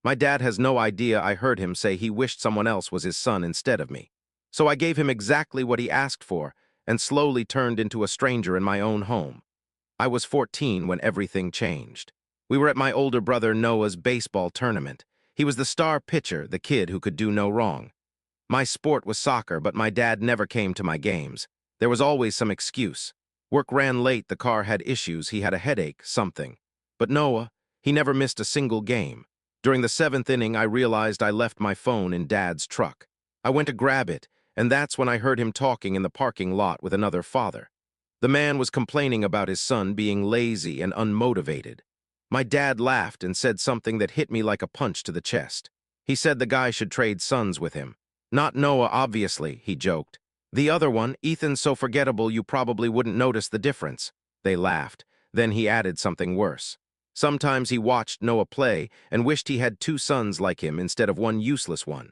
My dad has no idea I heard him say he wished someone else was his son instead of me. So I gave him exactly what he asked for and slowly turned into a stranger in my own home. I was 14 when everything changed. We were at my older brother Noah's baseball tournament. He was the star pitcher, the kid who could do no wrong. My sport was soccer, but my dad never came to my games. There was always some excuse. Work ran late, the car had issues, he had a headache, something. But Noah, he never missed a single game. During the seventh inning, I realized I left my phone in Dad's truck. I went to grab it, and that's when I heard him talking in the parking lot with another father. The man was complaining about his son being lazy and unmotivated. My dad laughed and said something that hit me like a punch to the chest. He said the guy should trade sons with him. Not Noah, obviously, he joked. The other one, Ethan's so forgettable you probably wouldn't notice the difference. They laughed. Then he added something worse. Sometimes he watched Noah play and wished he had two sons like him instead of one useless one.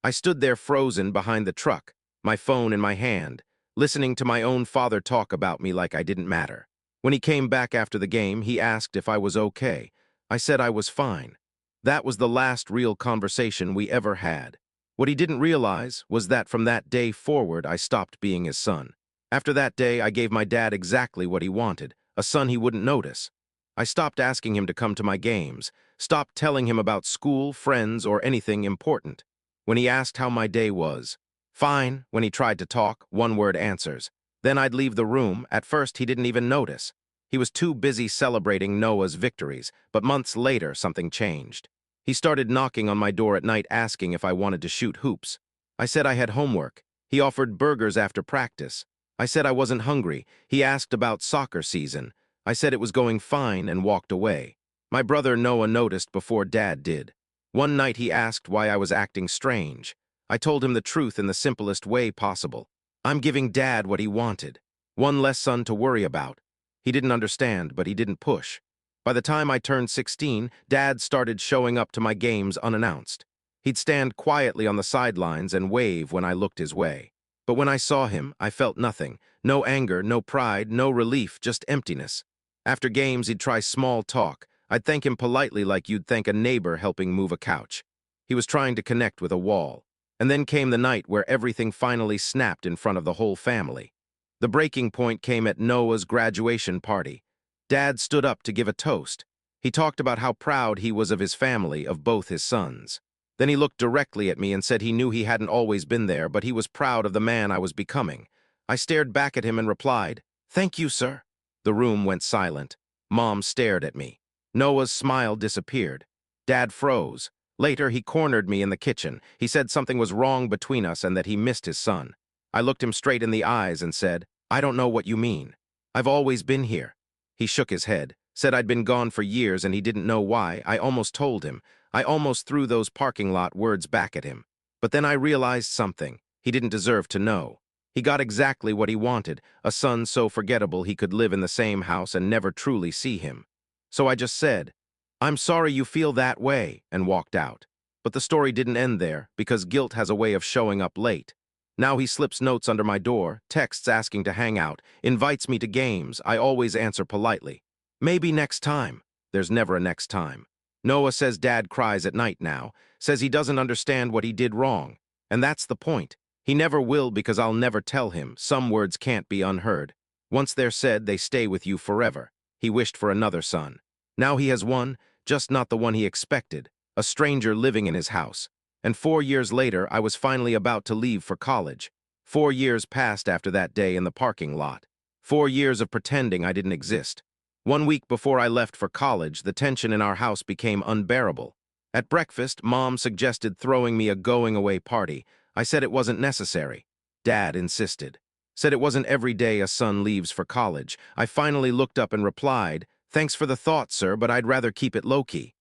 I stood there frozen behind the truck, my phone in my hand, listening to my own father talk about me like I didn't matter. When he came back after the game, he asked if I was okay. I said I was fine. That was the last real conversation we ever had. What he didn't realize was that from that day forward, I stopped being his son. After that day, I gave my dad exactly what he wanted, a son he wouldn't notice. I stopped asking him to come to my games, stopped telling him about school, friends, or anything important. When he asked how my day was, fine. When he tried to talk, one-word answers. Then I'd leave the room. At first, he didn't even notice. He was too busy celebrating Noah's victories, but months later, something changed. He started knocking on my door at night asking if I wanted to shoot hoops. I said I had homework. He offered burgers after practice. I said I wasn't hungry. He asked about soccer season. I said it was going fine and walked away. My brother Noah noticed before Dad did. One night he asked why I was acting strange. I told him the truth in the simplest way possible. I'm giving Dad what he wanted. One less son to worry about. He didn't understand, but he didn't push. By the time I turned 16, Dad started showing up to my games unannounced. He'd stand quietly on the sidelines and wave when I looked his way. But when I saw him, I felt nothing. No anger, no pride, no relief, just emptiness. After games, he'd try small talk. I'd thank him politely like you'd thank a neighbor helping move a couch. He was trying to connect with a wall. And then came the night where everything finally snapped in front of the whole family. The breaking point came at Noah's graduation party. Dad stood up to give a toast. He talked about how proud he was of his family, of both his sons. Then he looked directly at me and said he knew he hadn't always been there, but he was proud of the man I was becoming. I stared back at him and replied, "Thank you, sir." The room went silent. Mom stared at me. Noah's smile disappeared. Dad froze. Later, he cornered me in the kitchen. He said something was wrong between us and that he missed his son. I looked him straight in the eyes and said, "I don't know what you mean. I've always been here." He shook his head, said I'd been gone for years and he didn't know why. I almost told him. I almost threw those parking lot words back at him. But then I realized something. He didn't deserve to know. He got exactly what he wanted, a son so forgettable he could live in the same house and never truly see him. So I just said, "I'm sorry you feel that way," and walked out. But the story didn't end there, because guilt has a way of showing up late. Now he slips notes under my door, texts asking to hang out, invites me to games. I always answer politely. Maybe next time. There's never a next time. Noah says Dad cries at night now, says he doesn't understand what he did wrong. And that's the point. He never will because I'll never tell him. Some words can't be unheard. Once they're said, they stay with you forever. He wished for another son. Now he has one, just not the one he expected, a stranger living in his house. And 4 years later, I was finally about to leave for college. 4 years passed after that day in the parking lot. 4 years of pretending I didn't exist. 1 week before I left for college, the tension in our house became unbearable. At breakfast, Mom suggested throwing me a going-away party. I said it wasn't necessary. Dad insisted. Said it wasn't every day a son leaves for college. I finally looked up and replied, "Thanks for the thought, sir, but I'd rather keep it low-key."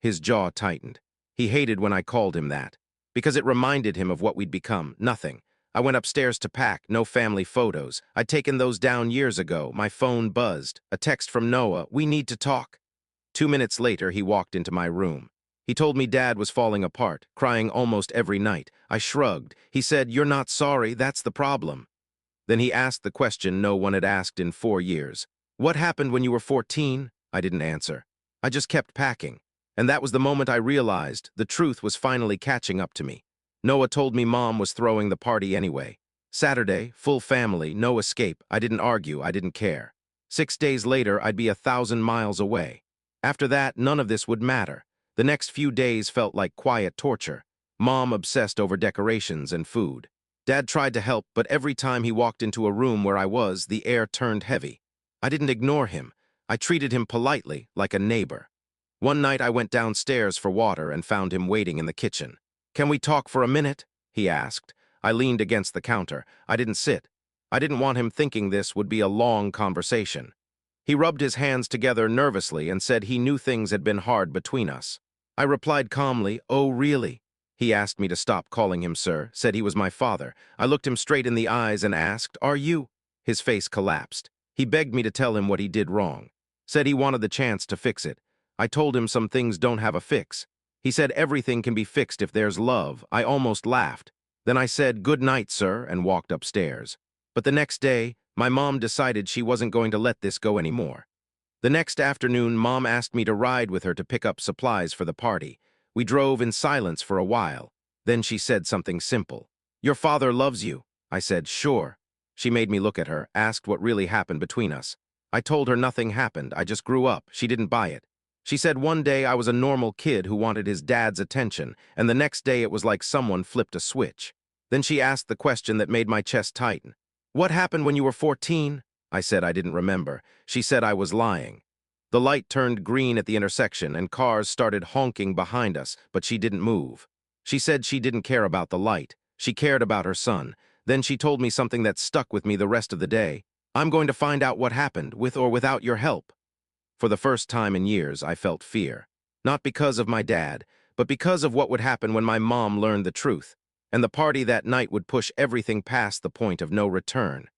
His jaw tightened. He hated when I called him that, because it reminded him of what we'd become, nothing. I went upstairs to pack, no family photos. I'd taken those down years ago. My phone buzzed. A text from Noah, "We need to talk." 2 minutes later, he walked into my room. He told me Dad was falling apart, crying almost every night. I shrugged. He said, "You're not sorry, that's the problem." Then he asked the question no one had asked in 4 years. "What happened when you were 14?" I didn't answer. I just kept packing. And that was the moment I realized the truth was finally catching up to me. Noah told me Mom was throwing the party anyway. Saturday, full family, no escape. I didn't argue, I didn't care. 6 days later, I'd be 1,000 miles away. After that, none of this would matter. The next few days felt like quiet torture. Mom obsessed over decorations and food. Dad tried to help, but every time he walked into a room where I was, the air turned heavy. I didn't ignore him. I treated him politely, like a neighbor. One night I went downstairs for water and found him waiting in the kitchen. "Can we talk for a minute?" he asked. I leaned against the counter. I didn't sit. I didn't want him thinking this would be a long conversation. He rubbed his hands together nervously and said he knew things had been hard between us. I replied calmly, "Oh, really?" He asked me to stop calling him sir, said he was my father. I looked him straight in the eyes and asked, "Are you?" His face collapsed. He begged me to tell him what he did wrong. Said he wanted the chance to fix it. I told him some things don't have a fix. He said everything can be fixed if there's love. I almost laughed. Then I said, "Good night, sir," and walked upstairs. But the next day, my mom decided she wasn't going to let this go anymore. The next afternoon, Mom asked me to ride with her to pick up supplies for the party. We drove in silence for a while. Then she said something simple. "Your father loves you." I said, "Sure." She made me look at her, asked what really happened between us. I told her nothing happened, I just grew up. She didn't buy it. She said one day I was a normal kid who wanted his dad's attention, and the next day it was like someone flipped a switch. Then she asked the question that made my chest tighten. "What happened when you were 14? I said I didn't remember. She said I was lying. The light turned green at the intersection and cars started honking behind us, but she didn't move. She said she didn't care about the light. She cared about her son. Then she told me something that stuck with me the rest of the day. "I'm going to find out what happened, with or without your help." For the first time in years, I felt fear. Not because of my dad, but because of what would happen when my mom learned the truth. And the party that night would push everything past the point of no return.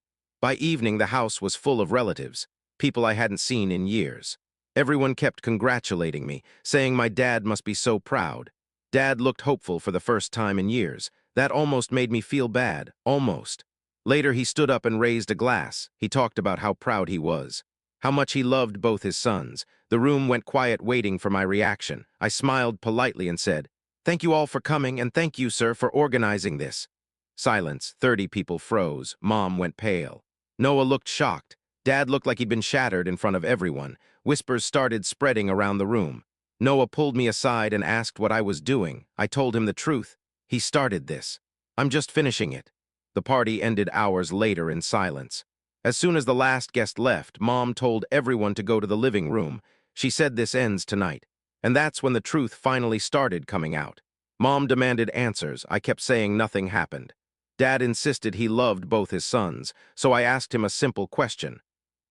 By evening, the house was full of relatives, people I hadn't seen in years. Everyone kept congratulating me, saying my dad must be so proud. Dad looked hopeful for the first time in years. That almost made me feel bad, almost. Later, he stood up and raised a glass. He talked about how proud he was, how much he loved both his sons. The room went quiet, waiting for my reaction. I smiled politely and said, "Thank you all for coming, and thank you, sir, for organizing this." Silence. 30 people froze. Mom went pale. Noah looked shocked. Dad looked like he'd been shattered in front of everyone. Whispers started spreading around the room. Noah pulled me aside and asked what I was doing. I told him the truth. "He started this. I'm just finishing it." The party ended hours later in silence. As soon as the last guest left, Mom told everyone to go to the living room. She said, "This ends tonight." And that's when the truth finally started coming out. Mom demanded answers. I kept saying nothing happened. Dad insisted he loved both his sons, so I asked him a simple question.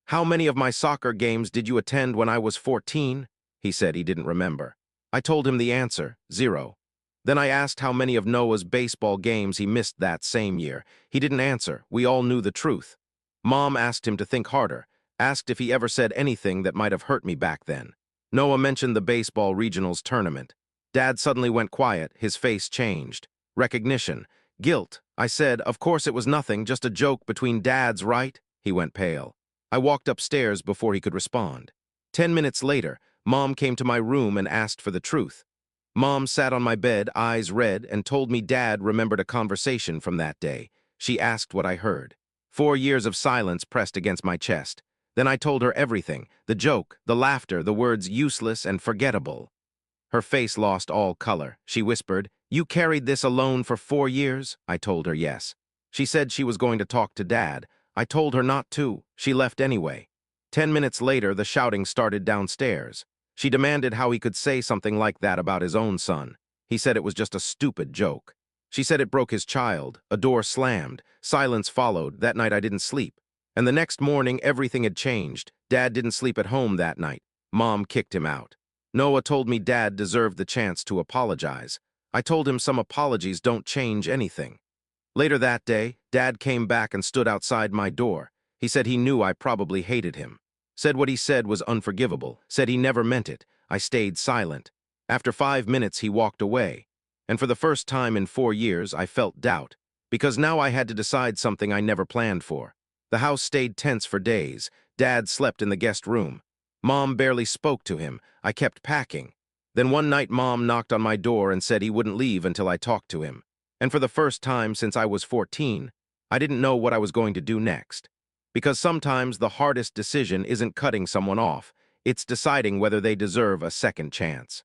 "How many of my soccer games did you attend when I was 14? He said he didn't remember. I told him the answer, 0. Then I asked how many of Noah's baseball games he missed that same year. He didn't answer. We all knew the truth. Mom asked him to think harder, asked if he ever said anything that might have hurt me back then. Noah mentioned the baseball regionals tournament. Dad suddenly went quiet, his face changed. Recognition. Guilt. I said, "Of course it was nothing, just a joke between dads, right?" He went pale. I walked upstairs before he could respond. 10 minutes later, Mom came to my room and asked for the truth. Mom sat on my bed, eyes red, and told me Dad remembered a conversation from that day. She asked what I heard. 4 years of silence pressed against my chest. Then I told her everything, the joke, the laughter, the words useless and forgettable. Her face lost all color. She whispered, "You carried this alone for 4 years?" I told her yes. She said she was going to talk to Dad. I told her not to. She left anyway. 10 minutes later, the shouting started downstairs. She demanded how he could say something like that about his own son. He said it was just a stupid joke. She said it broke his child. A door slammed. Silence followed. That night I didn't sleep. And the next morning, everything had changed. Dad didn't sleep at home that night. Mom kicked him out. Noah told me Dad deserved the chance to apologize. I told him some apologies don't change anything. Later that day, Dad came back and stood outside my door. He said he knew I probably hated him. Said what he said was unforgivable. Said he never meant it. I stayed silent. After 5 minutes, he walked away. And for the first time in 4 years, I felt doubt. Because now I had to decide something I never planned for. The house stayed tense for days. Dad slept in the guest room. Mom barely spoke to him. I kept packing. Then one night Mom knocked on my door and said he wouldn't leave until I talked to him. And for the first time since I was 14, I didn't know what I was going to do next. Because sometimes the hardest decision isn't cutting someone off, it's deciding whether they deserve a second chance.